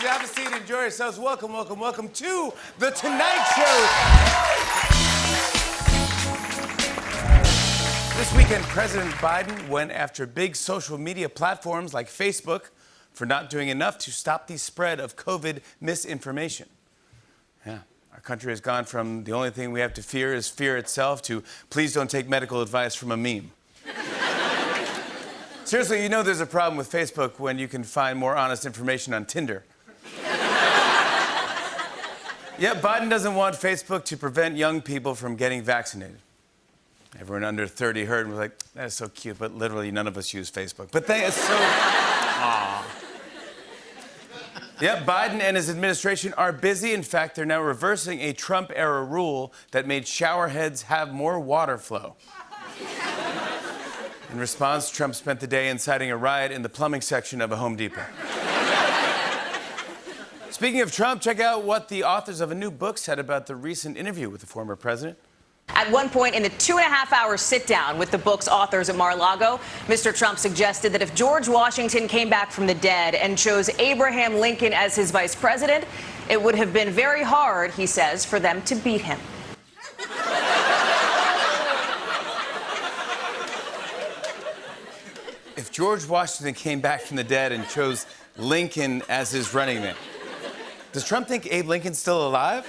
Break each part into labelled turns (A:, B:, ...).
A: Have a seat, enjoy yourselves. Welcome, welcome, welcome to The Tonight Show. This weekend, President Biden went after big social media platforms like Facebook for not doing enough to stop the spread of COVID misinformation. Yeah, our country has gone from the only thing we have to fear is fear itself to please don't take medical advice from a meme. Seriously, you know there's a problem with Facebook when you can find more honest information on Tinder. Yeah, Biden doesn't want Facebook to prevent young people from getting vaccinated. Everyone under 30 heard and was like, that's so cute, but literally none of us use Facebook. But it's so... Aww. Yeah, Biden and his administration are busy. In fact, they're now reversing a Trump-era rule that made shower heads have more water flow. In response, Trump spent the day inciting a riot in the plumbing section of a Home Depot. Speaking of Trump, check out what the authors of a new book said about the recent interview with the former president.
B: At one point in the 2.5-hour sit-down with the book's authors at Mar-a-Lago, Mr. Trump suggested that if George Washington came back from the dead and chose Abraham Lincoln as his vice president, it would have been very hard, he says, for them to beat him.
A: If George Washington came back from the dead and chose Lincoln as his running mate, does Trump think Abe Lincoln's still alive?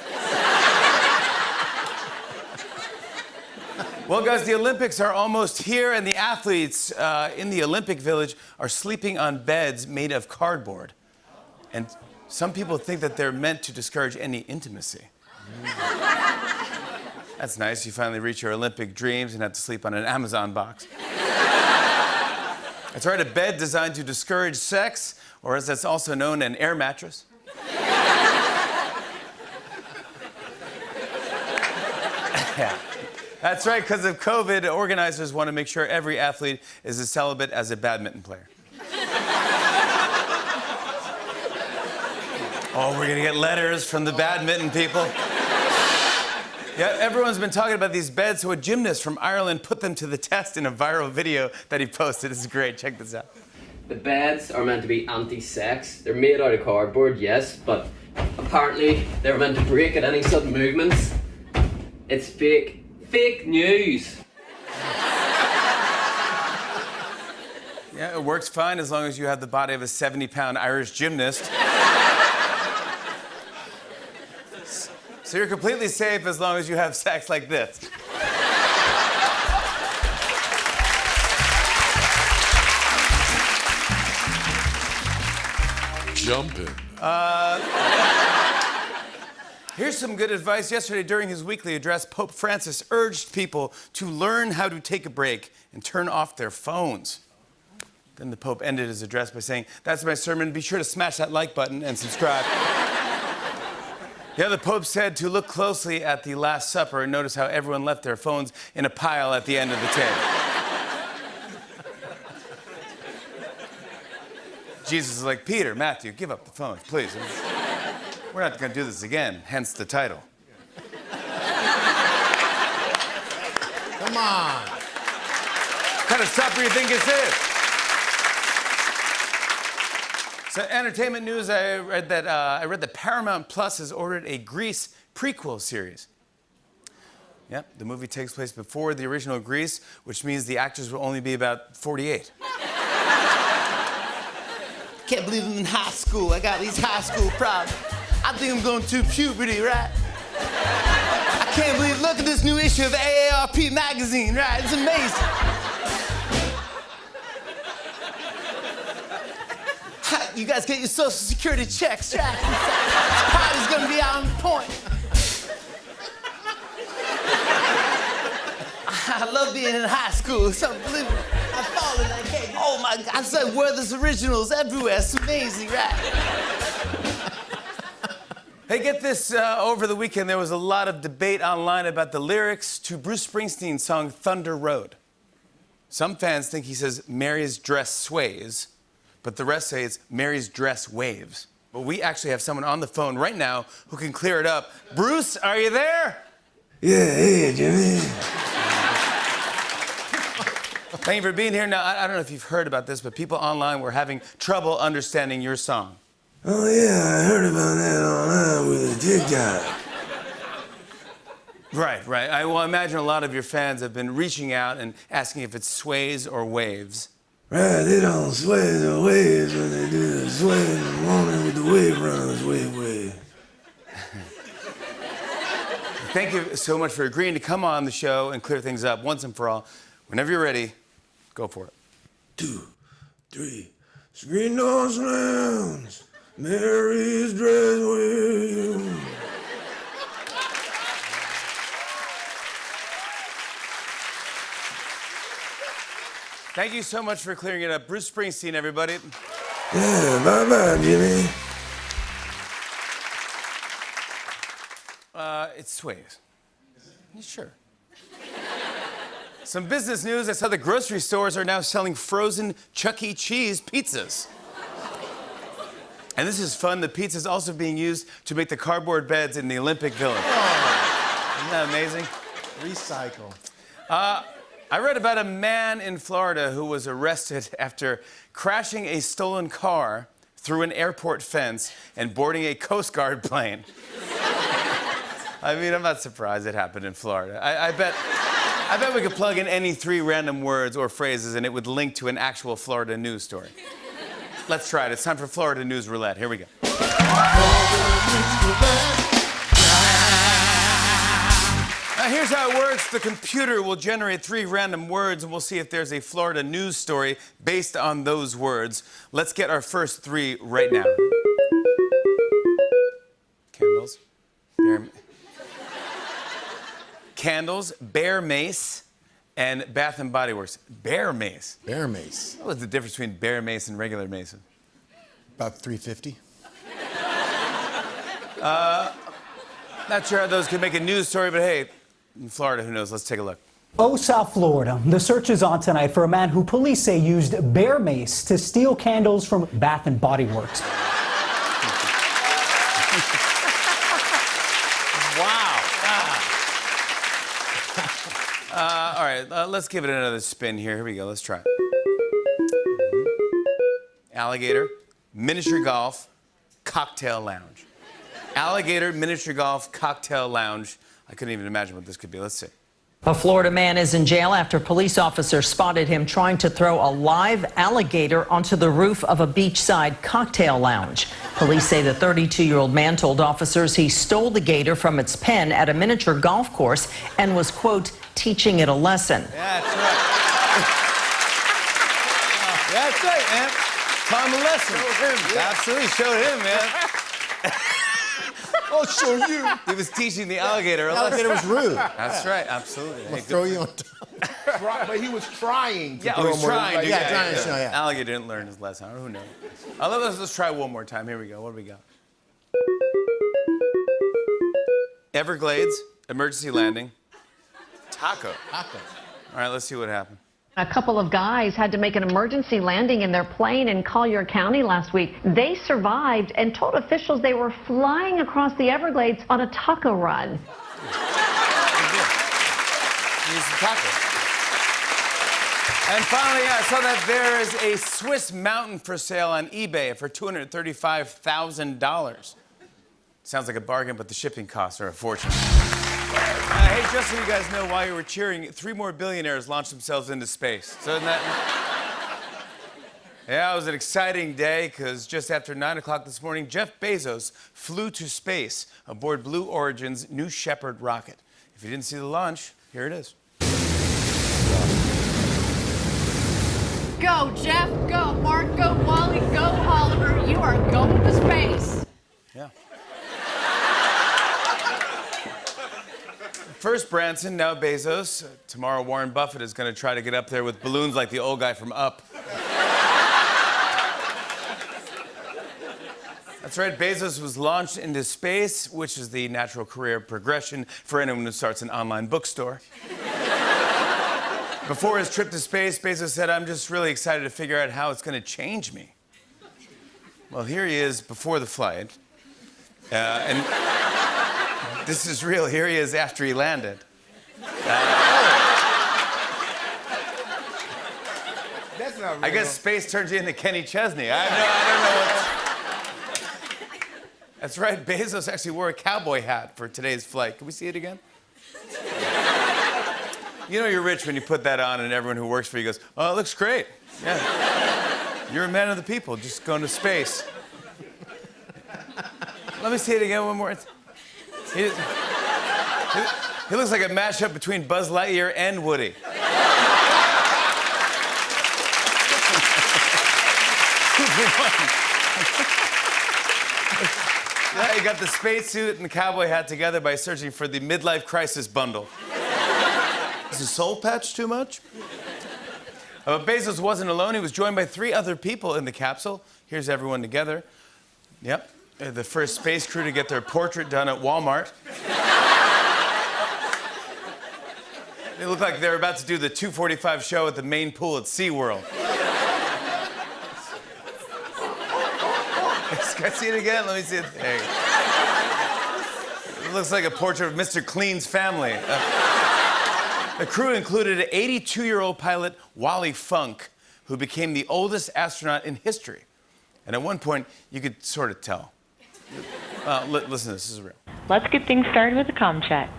A: Well, guys, the Olympics are almost here, and the athletes in the Olympic Village are sleeping on beds made of cardboard. And some people think that they're meant to discourage any intimacy. That's nice. You finally reach your Olympic dreams and have to sleep on an Amazon box. That's right, a bed designed to discourage sex, or as it's also known, an air mattress. Yeah. That's right, because of COVID, organizers want to make sure every athlete is as celibate as a badminton player. Oh, we're going to get letters from the badminton people. Yeah, everyone's been talking about these beds, so a gymnast from Ireland put them to the test in a viral video that he posted. This is great. Check this out.
C: The beds are meant to be anti-sex. They're made out of cardboard, yes, but apparently they're meant to break at any sudden movements. It's fake. Fake news.
A: Yeah, it works fine as long as you have the body of a 70-pound Irish gymnast. So you're completely safe as long as you have sex like this.
D: Jumping.
A: Here's some good advice. Yesterday, during his weekly address, Pope Francis urged people to learn how to take a break and turn off their phones. Then the Pope ended his address by saying, that's my sermon. Be sure to smash that like button and subscribe. Yeah, the Pope said to look closely at the Last Supper and notice how everyone left their phones in a pile at the end of the table. Jesus is like, Peter, Matthew, give up the phones, please. We're not going to do this again, hence the title.
D: Come on.
A: What kind of supper you think this is? So, entertainment news, I read that Paramount Plus has ordered a Grease prequel series. Yep, the movie takes place before the original Grease, which means the actors will only be about 48.
E: Can't believe I'm in high school. I got these high school problems. I think I'm going through puberty, right? I can't believe, look at this new issue of AARP magazine, right? It's amazing. You guys get your Social Security checks, right? This party's gonna be on point. I love being in high school. It's unbelievable. I'm falling like, hey, oh my God, it's like Werther's Originals everywhere. It's amazing, right?
A: Hey, get this, over the weekend there was a lot of debate online about the lyrics to Bruce Springsteen's song Thunder Road. Some fans think he says Mary's dress sways, but the rest say it's Mary's dress waves. But we actually have someone on the phone right now who can clear it up. Bruce, are you there?
F: Yeah, hey, Jimmy.
A: Thank you for being here. Now, I don't know if you've heard about this, but people online were having trouble understanding your song.
F: Oh, yeah, I heard about that online with a TikTok.
A: Right, right. I will imagine a lot of your fans have been reaching out and asking if it sways or waves.
F: Right, they don't sway the waves when they do the sway in the morning with the wave runners, wave.
A: Thank you so much for agreeing to come on the show and clear things up once and for all. Whenever you're ready, go for it.
F: 2, 3, screen door slams, Mary's dress wave.
A: Thank you so much for clearing it up. Bruce Springsteen, everybody.
F: Yeah, bye-bye, Jimmy.
A: It sways. Sure. Some business news. I saw the grocery stores are now selling frozen Chuck E. Cheese pizzas. And this is fun. The pizza is also being used to make the cardboard beds in the Olympic Village. Isn't that amazing?
D: Recycle.
A: I read about a man in Florida who was arrested after crashing a stolen car through an airport fence and boarding a Coast Guard plane. I mean, I'm not surprised it happened in Florida. I bet we could plug in any 3 random words or phrases and it would link to an actual Florida news story. Let's try it. It's time for Florida News Roulette. Here we go. Now, here's how it works. The computer will generate 3 random words, and we'll see if there's a Florida news story based on those words. Let's get our first 3 right now. Candles. Candles, bear mace, and Bath and Body Works. Bear mace.
D: Bear mace.
A: What was the difference between bear mace and regular mace?
D: About $3.50.
A: Not sure how those could make a news story, but hey, in Florida, who knows? Let's take a look.
G: Oh, South Florida. The search is on tonight for a man who police say used bear mace to steal candles from Bath and Body Works.
A: Wow. All right, let's give it another spin here. Here we go. Let's try it. Alligator, miniature golf, cocktail lounge. Alligator, miniature golf, cocktail lounge. I couldn't even imagine what this could be. Let's see.
H: A Florida man is in jail after police officers spotted him trying to throw a live alligator onto the roof of a beachside cocktail lounge. Police say the 32-year-old man told officers he stole the gator from its pen at a miniature golf course and was, quote, teaching it a lesson.
A: Yeah, that's right. That's right, man. Taught him a lesson. Absolutely showed him, man.
D: I'll show you.
A: He was teaching the alligator a lesson.
D: Alligator was rude.
A: That's right, absolutely.
D: I'll throw you on top.
I: But he was trying to
A: Yeah,
I: throw
A: he was
I: more.
A: trying to.
D: yeah, trying to show, yeah.
A: Alligator didn't learn his lesson. Who knows? Let's try one more time. Here we go. What do we got? Everglades, emergency landing, taco.
D: Taco.
A: All right, let's see what happened.
J: A couple of guys had to make an emergency landing in their plane in Collier County last week. They survived and told officials they were flying across the Everglades on a taco run.
A: Use some taco. And finally, I saw that there is a Swiss mountain for sale on eBay for $235,000. Sounds like a bargain, but the shipping costs are a fortune. Hey, just so you guys know, while you were cheering, 3 more billionaires launched themselves into space. So isn't that... Yeah, it was an exciting day because just after 9 o'clock this morning, Jeff Bezos flew to space aboard Blue Origin's New Shepard rocket. If you didn't see the launch, here it is.
K: Go, Jeff. Go, Mark. Go, Wally. Go, Oliver. You are going to space.
A: Yeah. First Branson, now Bezos. Tomorrow Warren Buffett is going to try to get up there with balloons like the old guy from Up. That's right, Bezos was launched into space, which is the natural career progression for anyone who starts an online bookstore. Before his trip to space, Bezos said, I'm just really excited to figure out how it's going to change me. Well, here he is before the flight. And this is real. Here he is after he landed.
I: That's not real.
A: I guess space turns you into Kenny Chesney. I don't know what... That's right, Bezos actually wore a cowboy hat for today's flight. Can we see it again? You know you're rich when you put that on and everyone who works for you goes, oh, it looks great. Yeah. You're a man of the people, just going to space. Let me see it again one more. He looks like a mashup between Buzz Lightyear and Woody. Yeah, he got the spacesuit and the cowboy hat together by searching for the midlife crisis bundle. Is his soul patch too much? But Bezos wasn't alone. He was joined by 3 other people in the capsule. Here's everyone together. Yep, the first space crew to get their portrait done at Walmart. They look like they're about to do the 2:45 show at the main pool at SeaWorld. Can I see it again? Let me see it. There you go. It looks like a portrait of Mr. Clean's family. The crew included an 82-year-old pilot, Wally Funk, who became the oldest astronaut in history. And at one point, you could sort of tell. Listen, this is real.
I: Let's get things started with a comm check.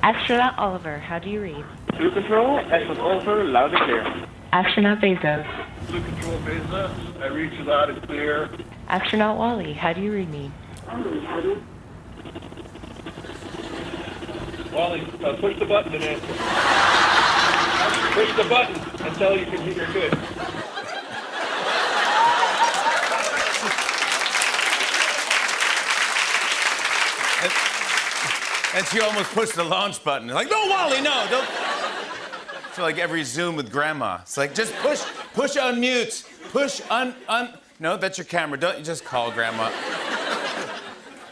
I: Astronaut Oliver, how do you read?
L: Blue Control, astronaut Oliver, loud and clear.
I: Astronaut Bezos.
L: Blue Control, Bezos, I read you loud and clear.
I: Astronaut Wally, how do you read me?
L: Wally, push the button and answer. Push the button until you can hear you're good.
A: And she almost pushed the launch button. Like, no, Wally, no, don't. I feel like every Zoom with grandma. It's like, just push unmute. Push No, that's your camera. Don't you just call grandma.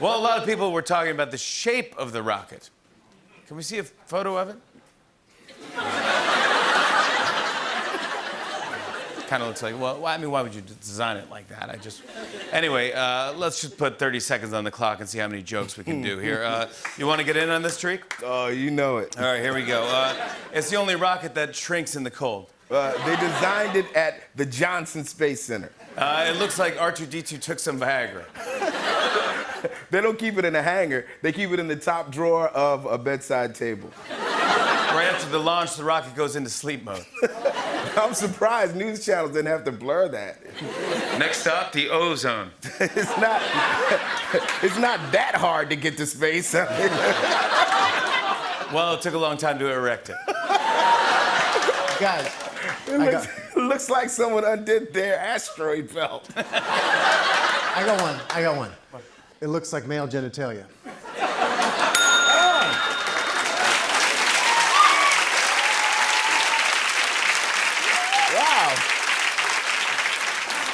A: Well, a lot of people were talking about the shape of the rocket. Can we see a photo of it? Kind of looks like, well, I mean, why would you design it like that? Anyway, let's just put 30 seconds on the clock and see how many jokes we can do here. You want to get in on this, Treek?
F: Oh, you know it.
A: All right, here we go. It's the only rocket that shrinks in the cold.
F: They designed it at the Johnson Space Center.
A: It looks like R2-D2 took some Viagra.
F: They don't keep it in a hangar. They keep it in the top drawer of a bedside table.
A: Right after the launch, the rocket goes into sleep mode.
F: I'm surprised news channels didn't have to blur that.
A: Next stop, the ozone.
F: It's not that hard to get to space.
A: Well, it took a long time to erect it.
D: Guys,
F: It looks like someone undid their asteroid belt.
D: I got one. It looks like male genitalia.
F: Wow.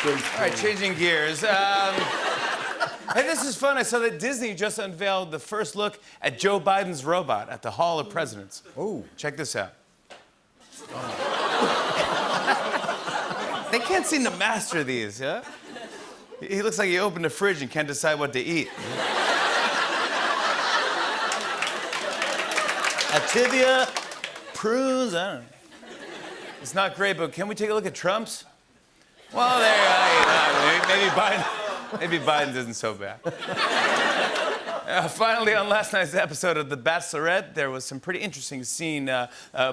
A: All right, changing gears. Hey, this is fun. I saw that Disney just unveiled the first look at Joe Biden's robot at the Hall of Presidents.
D: Oh.
A: Check this out. They can't seem to master these, yeah? He looks like he opened a fridge and can't decide what to eat. Activia, prunes, I don't know. It's not great, but can we take a look at Trump's? Well, there you go. Maybe Biden's isn't so bad. Finally, on last night's episode of The Bachelorette, there was some pretty interesting scene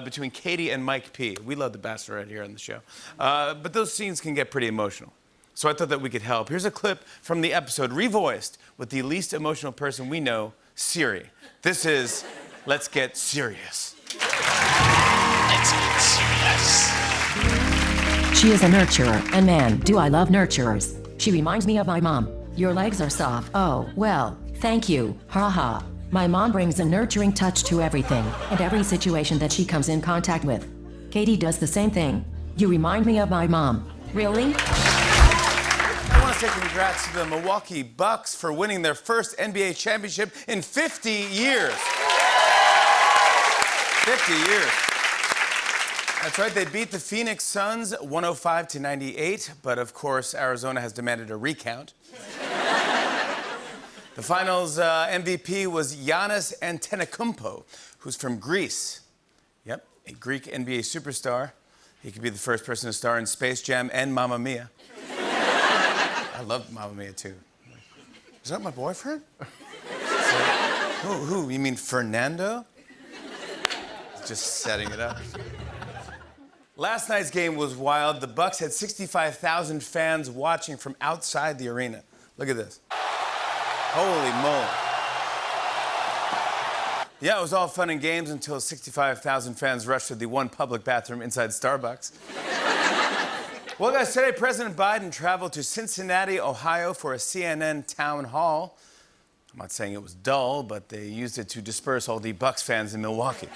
A: between Katie and Mike P. We love The Bachelorette here on the show. But those scenes can get pretty emotional. So I thought that we could help. Here's a clip from the episode, revoiced with the least emotional person we know, Siri. This is Let's Get Serious.
M: Let's get serious. She is a nurturer, and man, do I love nurturers. She reminds me of my mom. Your legs are soft. Oh, well, thank you. Ha ha. My mom brings a nurturing touch to everything and every situation that she comes in contact with. Katie does the same thing. You remind me of my mom. Really?
A: I want to say congrats to the Milwaukee Bucks for winning their first NBA championship in 50 years. 50 years. That's right, they beat the Phoenix Suns 105-98, but of course, Arizona has demanded a recount. The finals MVP was Giannis Antetokounmpo, who's from Greece. Yep, a Greek NBA superstar. He could be the first person to star in Space Jam and Mamma Mia. I love Mamma Mia, too. Is that my boyfriend? Who? You mean Fernando? Just setting it up. Last night's game was wild. The Bucks had 65,000 fans watching from outside the arena. Look at this. Holy moly. Yeah, it was all fun and games until 65,000 fans rushed to the one public bathroom inside Starbucks. Well, guys, today President Biden traveled to Cincinnati, Ohio for a CNN town hall. I'm not saying it was dull, but they used it to disperse all the Bucks fans in Milwaukee.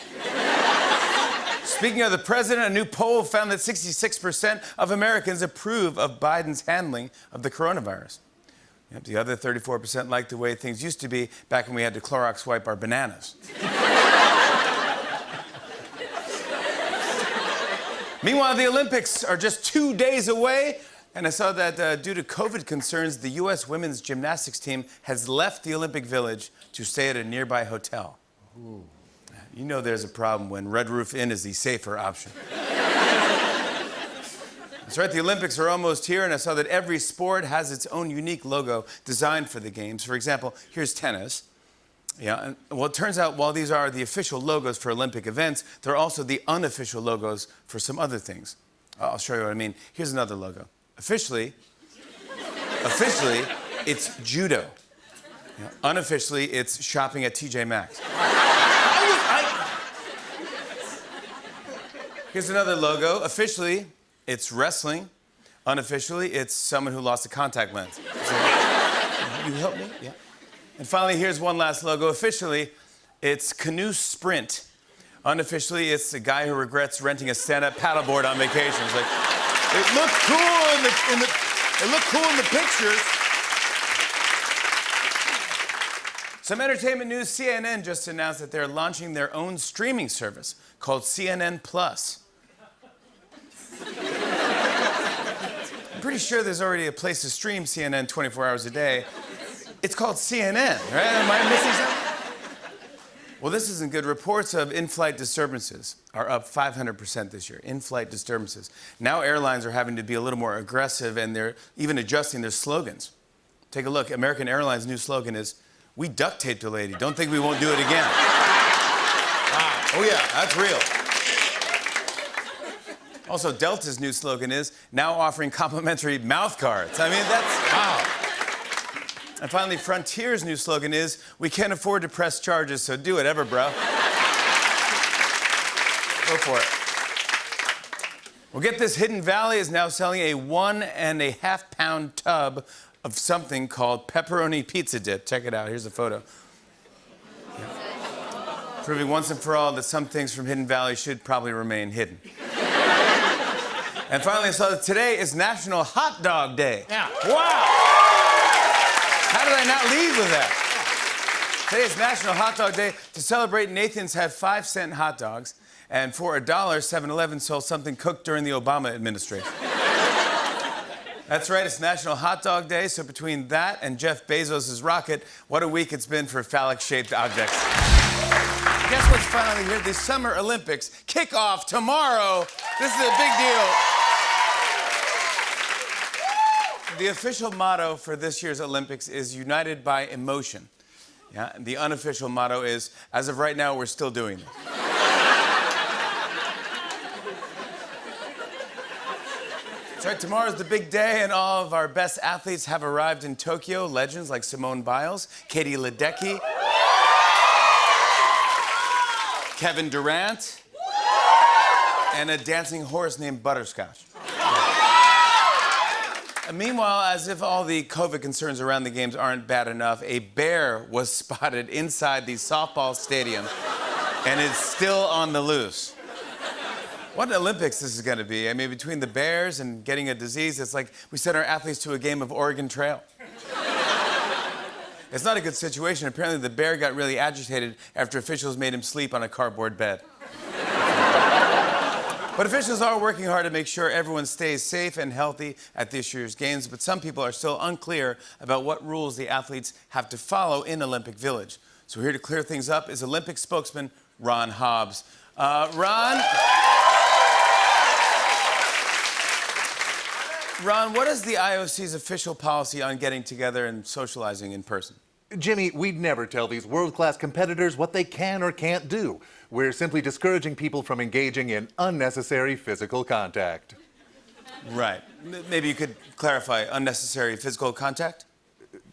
A: Speaking of the president, a new poll found that 66% of Americans approve of Biden's handling of the coronavirus. Yep, the other 34% like the way things used to be back when we had to Clorox wipe our bananas. Meanwhile, the Olympics are just 2 days away, and I saw that due to COVID concerns, the U.S. women's gymnastics team has left the Olympic Village to stay at a nearby hotel. Ooh. You know there's a problem when Red Roof Inn is the safer option. That's right, the Olympics are almost here, and I saw that every sport has its own unique logo designed for the games. For example, here's tennis. Yeah, and, well, it turns out while these are the official logos for Olympic events, they're also the unofficial logos for some other things. I'll show you what I mean. Here's another logo. Officially, it's judo. Yeah, unofficially, it's shopping at TJ Maxx. Here's another logo. Officially, it's wrestling. Unofficially, it's someone who lost a contact lens. So, you help me? Yeah. And finally, here's one last logo. Officially, it's canoe sprint. Unofficially, it's a guy who regrets renting a stand-up paddleboard on vacation. It's like, it looked cool in the pictures. Some entertainment news. CNN just announced that they're launching their own streaming service called CNN Plus. I'm pretty sure there's already a place to stream CNN 24 hours a day. It's called CNN, right? Am I missing something? Well, this isn't good. Reports of in-flight disturbances are up 500% this year. In-flight disturbances. Now airlines are having to be a little more aggressive, and they're even adjusting their slogans. Take a look. American Airlines' new slogan is, "We duct taped a lady. Don't think we won't do it again." Wow. Oh yeah, that's real. Also, Delta's new slogan is, "Now offering complimentary mouth guards." I mean, that's, wow. And finally, Frontier's new slogan is, "We can't afford to press charges, so do whatever, bro." Go for it. Well, get this, Hidden Valley is now selling a 1.5 pound tub of something called pepperoni pizza dip. Check it out, here's a photo. Yeah. Proving once and for all that some things from Hidden Valley should probably remain hidden. And finally, I saw that today is National Hot Dog Day.
D: Yeah.
A: Wow! How did I not lead with that? Today is National Hot Dog Day. To celebrate, Nathan's had 5-cent hot dogs, and for $1, 7-Eleven sold something cooked during the Obama administration. That's right, it's National Hot Dog Day, so between that and Jeff Bezos' rocket, what a week it's been for phallic-shaped objects. Guess what's finally here? The Summer Olympics kick off tomorrow. This is a big deal. The official motto for this year's Olympics is United by Emotion. Yeah, and the unofficial motto is, as of right now, we're still doing this. That's right, tomorrow's the big day, and all of our best athletes have arrived in Tokyo. Legends like Simone Biles, Katie Ledecky, Kevin Durant, and a dancing horse named Butterscotch. And meanwhile, as if all the COVID concerns around the games aren't bad enough, a bear was spotted inside the softball stadium, and it's still on the loose. What an Olympics this is going to be. I mean, between the bears and getting a disease, it's like we sent our athletes to a game of Oregon Trail. It's not a good situation. Apparently, the bear got really agitated after officials made him sleep on a cardboard bed. But officials are working hard to make sure everyone stays safe and healthy at this year's games, but some people are still unclear about what rules the athletes have to follow in Olympic Village. So here to clear things up is Olympic spokesman Ron Hobbs. Ron? Ron, what is the IOC's official policy on getting together and socializing in person?
N: Jimmy, we'd never tell these world-class competitors what they can or can't do. We're simply discouraging people from engaging in unnecessary physical contact.
A: Right. Maybe you could clarify unnecessary physical contact?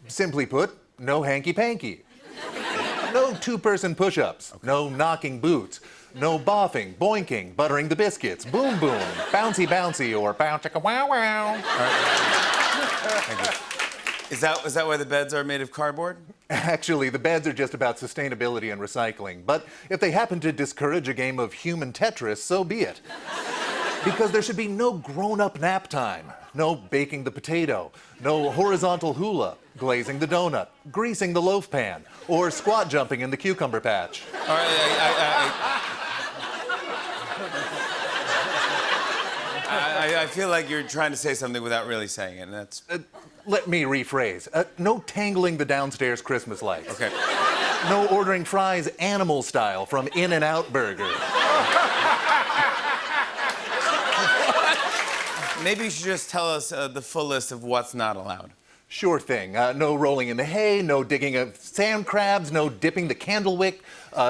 N: Simply put, no hanky-panky. No two-person push-ups. Okay. No knocking boots. No boffing, boinking, buttering the biscuits, boom boom, bouncy bouncy, or bow chicka wow wow.
A: Thank you. Is that why the beds are made of cardboard?
N: Actually, the beds are just about sustainability and recycling. But if they happen to discourage a game of human Tetris, so be it. Because there should be no grown-up nap time, no baking the potato, no horizontal hula, glazing the donut, greasing the loaf pan, or squat jumping in the cucumber patch.
A: All right, I feel like you're trying to say something without really saying it, and that's...
N: Let me rephrase. No tangling the downstairs Christmas lights.
A: Okay.
N: No ordering fries animal style from In-N-Out Burger.
A: Maybe you should just tell us the full list of what's not allowed.
N: Sure thing. No rolling in the hay, no digging of sand crabs, no dipping the candle wick,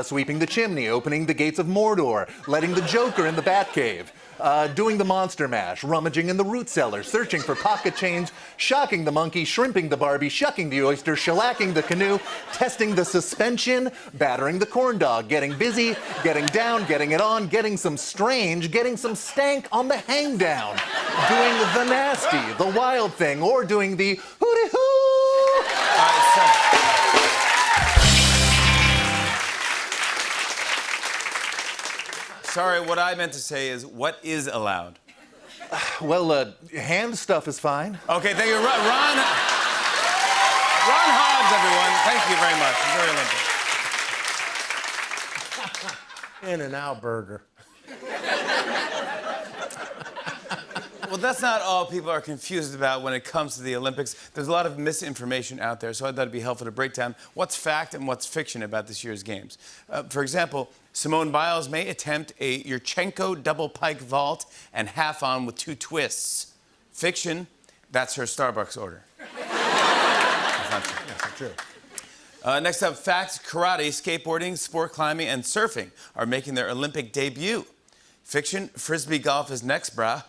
N: sweeping the chimney, opening the gates of Mordor, letting the Joker in the Batcave, doing the monster mash, rummaging in the root cellar, searching for pocket change, shocking the monkey, shrimping the Barbie, shucking the oyster, shellacking the canoe, testing the suspension, battering the corn dog, getting busy, getting down, getting it on, getting some strange, getting some stank on the hang down, doing the nasty, the wild thing, or doing the hooty-hoo.
A: All right, so... Sorry, what I meant to say is, what is allowed?
N: Well, hand stuff is fine.
A: Okay, thank you. Ron Hobbs, everyone. Thank you very much. Enjoy Olympics.
D: In-N-Out Burger.
A: Well, that's not all people are confused about when it comes to the Olympics. There's a lot of misinformation out there, so I thought it'd be helpful to break down what's fact and what's fiction about this year's games. For example, Simone Biles may attempt a Yurchenko double pike vault and half on with 2 twists. Fiction, that's her Starbucks order. That's not true.
D: That's not true.
A: Next up, facts, karate, skateboarding, sport climbing, and surfing are making their Olympic debut. Fiction, frisbee golf is next, brah.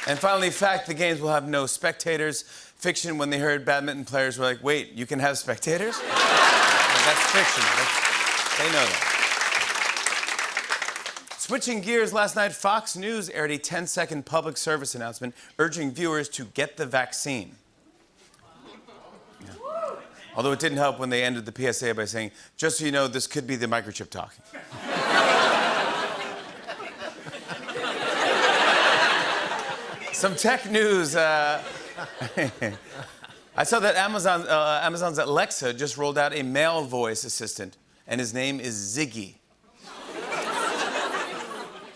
A: And finally, fact, the games will have no spectators. Fiction, when they heard badminton players were like, wait, you can have spectators? That's fiction. They know that. Switching gears, last night, Fox News aired a 10-second public service announcement urging viewers to get the vaccine. Yeah. Although it didn't help when they ended the PSA by saying, just so you know, this could be the microchip talking. Some tech news. I saw that Amazon's Alexa just rolled out a male voice assistant, and his name is Ziggy.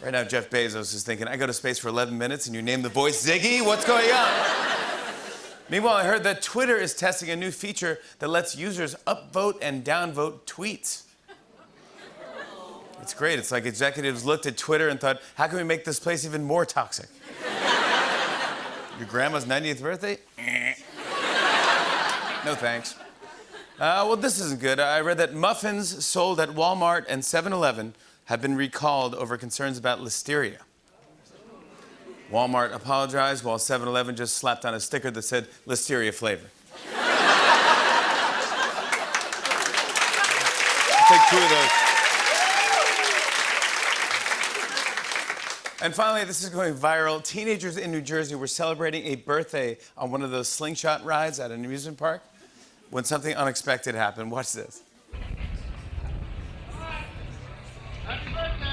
A: Right now, Jeff Bezos is thinking, I go to space for 11 minutes and you name the voice Ziggy? What's going on? Meanwhile, I heard that Twitter is testing a new feature that lets users upvote and downvote tweets. It's great. It's like executives looked at Twitter and thought, how can we make this place even more toxic? Your grandma's 90th birthday? No thanks. Well, this isn't good. I read that muffins sold at Walmart and 7-Eleven have been recalled over concerns about listeria. Walmart apologized while 7-Eleven just slapped on a sticker that said listeria flavor. I'll take 2 of those. And finally, this is going viral. Teenagers in New Jersey were celebrating a birthday on one of those slingshot rides at an amusement park when something unexpected happened. Watch this.
K: Happy birthday!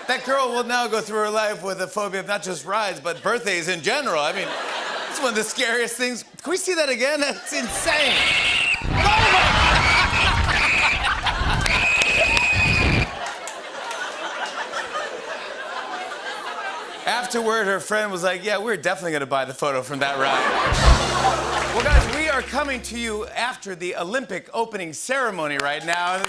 A: That girl will now go through her life with a phobia of not just rides, but birthdays in general. I mean, it's one of the scariest things. Can we see that again? That's insane. Oh my! Afterward, her friend was like, yeah, we're definitely going to buy the photo from that ride. Well, guys, we are coming to you after the Olympic opening ceremony right now.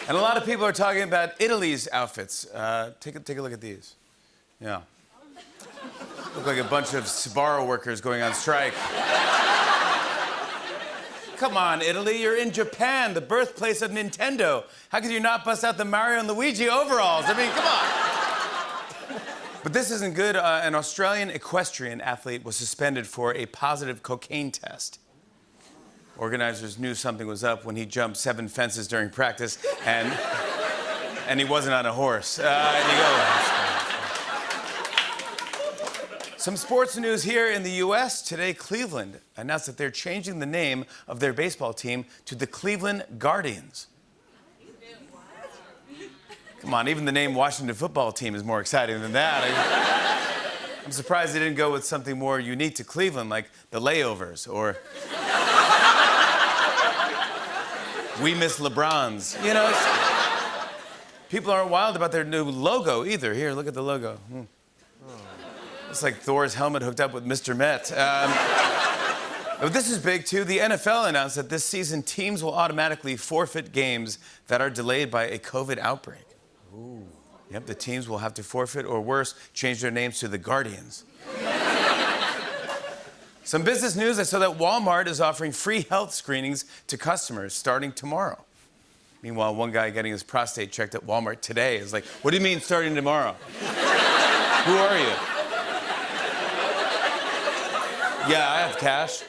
A: And a lot of people are talking about Italy's outfits. Take a look at these. Yeah. Look like a bunch of Sbarro workers going on strike. Come on, Italy, you're in Japan, the birthplace of Nintendo. How could you not bust out the Mario and Luigi overalls? I mean, come on. But this isn't good. An Australian equestrian athlete was suspended for a positive cocaine test. Organizers knew something was up when he jumped 7 fences during practice, and he wasn't on a horse. And you go. Some sports news here in the U.S. Today, Cleveland announced that they're changing the name of their baseball team to the Cleveland Guardians. Come on, even the name Washington football team is more exciting than that. I'm surprised they didn't go with something more unique to Cleveland, like the Layovers or We Miss LeBrons. You know, people aren't wild about their new logo either. Here, look at the logo. It's like Thor's helmet hooked up with Mr. Met. But this is big, too. The NFL announced that this season, teams will automatically forfeit games that are delayed by a COVID outbreak. Ooh. Yep, the teams will have to forfeit, or worse, change their names to the Guardians. Some business news. I saw that Walmart is offering free health screenings to customers starting tomorrow. Meanwhile, one guy getting his prostate checked at Walmart today is like, what do you mean starting tomorrow? Who are you? Yeah, I have cash.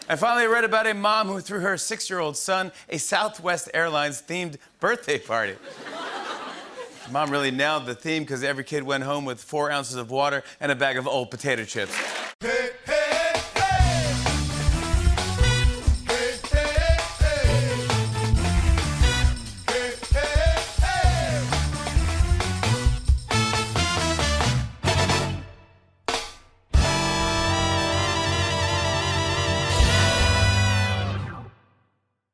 A: I finally read about a mom who threw her 6-year-old son a Southwest Airlines-themed birthday party. Mom really nailed the theme because every kid went home with 4 ounces of water and a bag of old potato chips.
F: Hey,